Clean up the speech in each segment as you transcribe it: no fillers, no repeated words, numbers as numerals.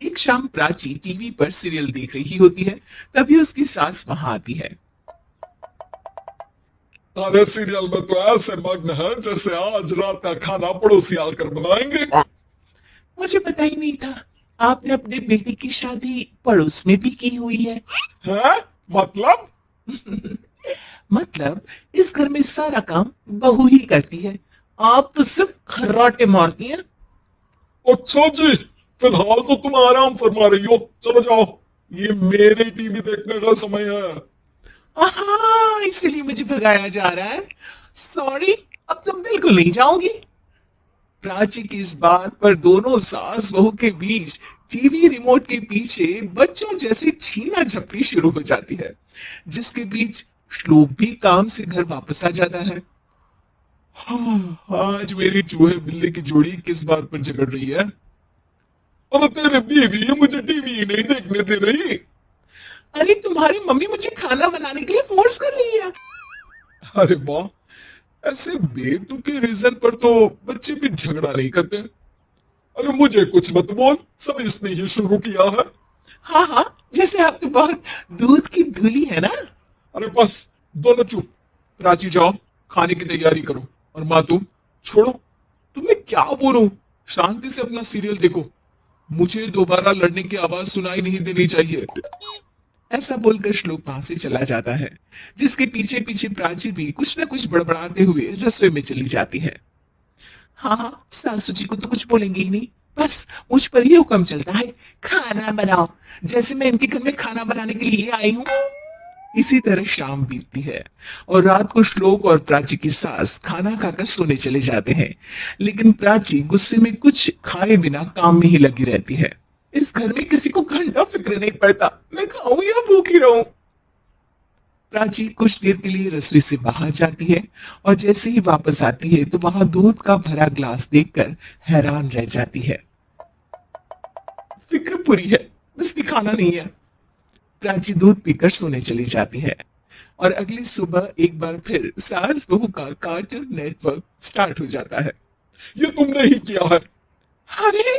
एक शाम प्राची टीवी पर सीरियल देख रही होती है। तभी उसकी सास वहां आती है। अरे सीरियल में तो ऐसे मग्न है जैसे आज रात का खाना पड़ोसी आकर बनाएंगे। मुझे पता ही नहीं था आपने अपने बेटे की शादी पड़ोस में भी की हुई है। हैं? मतलब? मतलब इस घर में सारा काम बहू ही करती है। आप तो सिर्फ खर्राटे मारती हैं। अच्छा जी, फिलहाल तो तुम आराम फरमा रही हो, चलो जाओ। ये मेरे टीवी देखने का समय है। हाँ, इसीलिए मुझे भगाया जा रहा है। सॉरी, अब तो बिल्कुल नहीं जाऊंगी। प्राची की इस बात पर दोनों सास बहू के बीच टीवी रिमोट के पीछे बच्चों जैसी छीना झपटी शुरू हो जाती है, जिसके बीच श्लोक भी काम से घर वापस आ जाता है। हाँ, आज मेरी चूहे बिल्ली की जोड़ी किस बात पर झगड़ रही है। अरे तेरी बीवी मुझे टीवी ही नहीं देखने दे रही। अरे तुम्हारी मम्मी मुझे खाना बनाने के लिए फोर्स कर रही है। अरे वाह, ऐसे बेतुके रीजन पर तो बच्चे भी झगड़ा नहीं करते। अरे मुझे कुछ मत बोल, सब इसने ही शुरू किया है। हाँ हाँ, जैसे आप तो बहुत दूध की धुली है ना। अरे बस, दोनों चुप। प्राची जाओ, खाने की तैयारी करो। और माँ तुम छोड़ो, तुम्हें क्या बोलूं, शांति से अपना सीरियल देखो। मुझे दोबारा लड़ने की आवाज सुनाई नहीं देनी चाहिए। ऐसा बोलकर श्लोक वहां से चला जाता है, जिसके पीछे पीछे प्राची भी कुछ न कुछ बड़बड़ाते हुए रसोई में चली जाती है। हाँ हाँ, सासू जी को तो कुछ बोलेंगे ही नहीं। बस मुझ पर ये हुक्म चलता है, खाना बनाओ, जैसे मैं इनके घर में खाना बनाने के लिए आई हूँ। इसी तरह शाम बीतती है और रात को श्लोक और प्राची की सास खाना खाकर सोने चले जाते हैं। लेकिन प्राची गुस्से में कुछ खाए बिना काम में ही लगी रहती है। इस घर में किसी को घंटा फिक्र नहीं पड़ता, मैं खाऊं या भूखी रहूं। प्राची कुछ देर के लिए रसोई से बाहर जाती है और जैसे ही वापस आती है तो वहां दूध का भरा ग्लास देखकर हैरान रह जाती है। फिक्र पूरी है, बस दिखाना नहीं है। प्राची दूध पीकर सोने चली जाती है और अगली सुबह एक बार फिर सास बहू का कार्टून नेटवर्क स्टार्ट हो जाता है। ये तुमने ही किया है। अरे,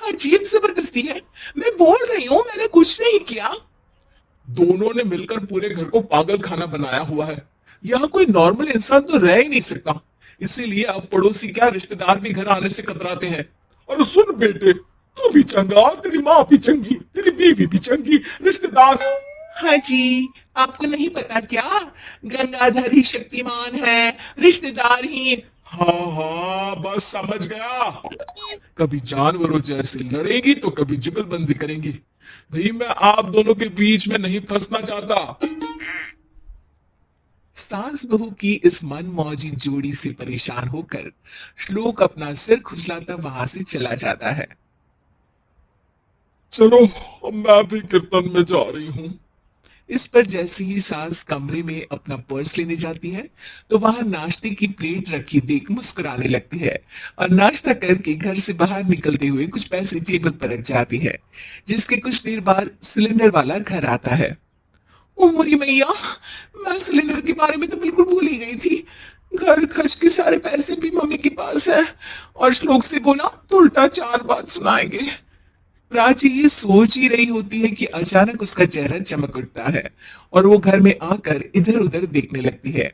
अजीब जबरदस्ती है। मैं बोल रही हूँ मैंने कुछ नहीं किया। दोनों ने मिलकर पूरे घर को पागल खाना बनाया हुआ है। यहाँ कोई नॉर्मल इंसान तो रह ही नहीं सकता। इसीलिए अब पड़ोसी क्या, रिश्तेदार भी घर आने से कतराते हैं। और सुन बेटे, तू भी चंगा, तेरी माँ भी चंगी, तेरी बीवी भी चंगी, रिश्तेदार। हाँ जी, आपको नहीं पता क्या, गंगाधर ही शक्तिमान है, रिश्तेदार ही। हाँ हाँ, बस समझ गया। कभी जानवरों जैसे लड़ेगी तो कभी जुगलबंदी करेंगी। भाई मैं आप दोनों के बीच में नहीं फंसना चाहता। सास बहू की इस मन मौजी जोड़ी से परेशान होकर श्लोक अपना सिर खुजलाता वहां से चला जाता है। चलो, अब मैं भी कीर्तन में जा रही हूँ। इस पर जैसे ही सास कमरे में अपना पर्स लेने जाती है तो वहां नाश्ते की प्लेट रखी देख मुस्कुराने लगती है और नाश्ता करके घर से बाहर निकलते हुए कुछ पैसे टेबल पर रख जाती है, जिसके कुछ देर बाद सिलेंडर वाला घर आता है। ओ मोरी मैया, मैं सिलेंडर के बारे में तो बिल्कुल भूल ही गई थी। घर खर्च के सारे पैसे भी मम्मी के पास है और श्लोक से बोला तो उल्टा चार बात सुनाएंगे। प्राची ये सोच ही रही होती है कि अचानक उसका चेहरा चमक उठता है और वो घर में आकर इधर उधर देखने लगती है।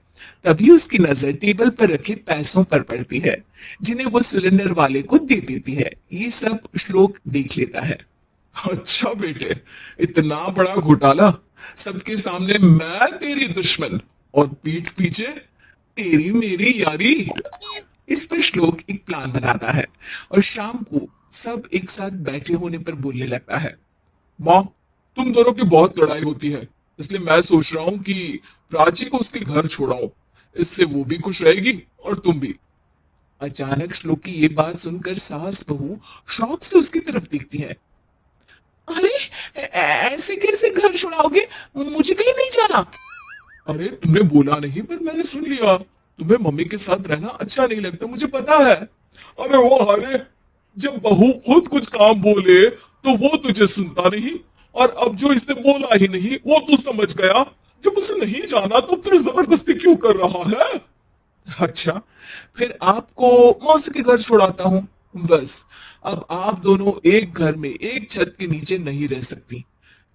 तभी उसकी नजर टेबल पर रखे पैसों पर पड़ती है, जिन्हें वो सिलेंडर वाले को दे देती है। ये सब श्लोक देख लेता है। अच्छा बेटे, इतना बड़ा घोटाला, सबके सामने मैं तेरी दुश्मन और पीठ पीछे तेरी मेरी यारी। इस पर श्लोक एक प्लान बनाता है और शाम को सब एक साथ बैठे होने पर बोलने लगता है। माँ, तुम दोनों की बहुत लड़ाई होती है, इसलिए मैं सोच रहा हूँ कि प्राची को उसके घर छोड़ाओ। इससे वो भी खुश रहेगी और तुम भी। अचानक श्लोक की ये बात सुनकर सास बहू शौक से उसकी तरफ देखती है। अरे, ऐसे कैसे घर छुड़ाओगे, मुझे कहीं नहीं जाना। अरे तुमने बोला नहीं, पर मैंने सुन लिया। तुम्हें मम्मी के साथ रहना अच्छा नहीं लगता, मुझे पता है। अरे वो, अरे जब बहू खुद कुछ काम बोले तो वो तुझे सुनता नहीं, और अब जो इसने बोला ही नहीं वो तू समझ गया। जब उसे नहीं जाना तो फिर जबरदस्ती क्यों कर रहा है? अच्छा, फिर आपको मौसी के घर छोड़ाता हूँ, बस अब आप दोनों एक घर में एक छत के नीचे नहीं रह सकती।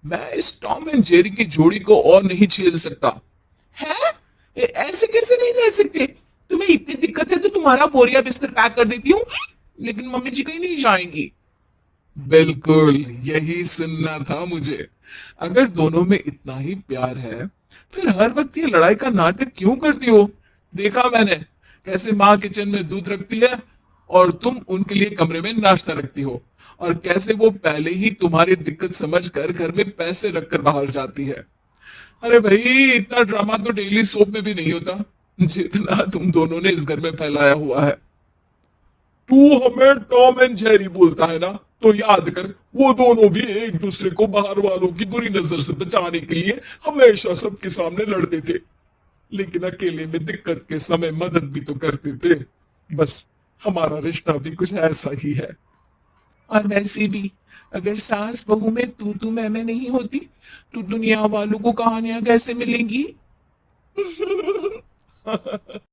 मैं इस टॉम एंड जेरी की जोड़ी को और नहीं झेल सकता। है? ऐसे कैसे नहीं रह सकते? तुम्हें इतनी दिक्कत है तो तुम्हारा बोरिया बिस्तर पैक कर देती हूँ, लेकिन मम्मी जी कहीं नहीं जाएंगी। बिल्कुल यही सुनना था मुझे। अगर दोनों में इतना ही प्यार है फिर हर वक्त ये लड़ाई का नाटक क्यों करती हो? देखा मैंने कैसे माँ किचन में दूध रखती है और तुम उनके लिए कमरे में नाश्ता रखती हो, और कैसे वो पहले ही तुम्हारी दिक्कत समझकर घर में पैसे रखकर बाहर जाती है। अरे भाई इतना ड्रामा तो डेली सोप में भी नहीं होता जितना तुम दोनों ने इस घर में फैलाया हुआ है। तू हमें टॉम एंड जेरी बोलता है ना, तो याद कर वो दोनों भी एक दूसरे को बाहर वालों की बुरी नजर से बचाने के लिए हमेशा सबके सामने लड़ते थे, लेकिन अकेले में दिक्कत के समय मदद भी तो करते थे। बस हमारा रिश्ता भी कुछ ऐसा ही है। और वैसे भी अगर सास बहू में तू मैं नहीं होती तो दुनिया वालों को कहानियां कैसे मिलेंगी?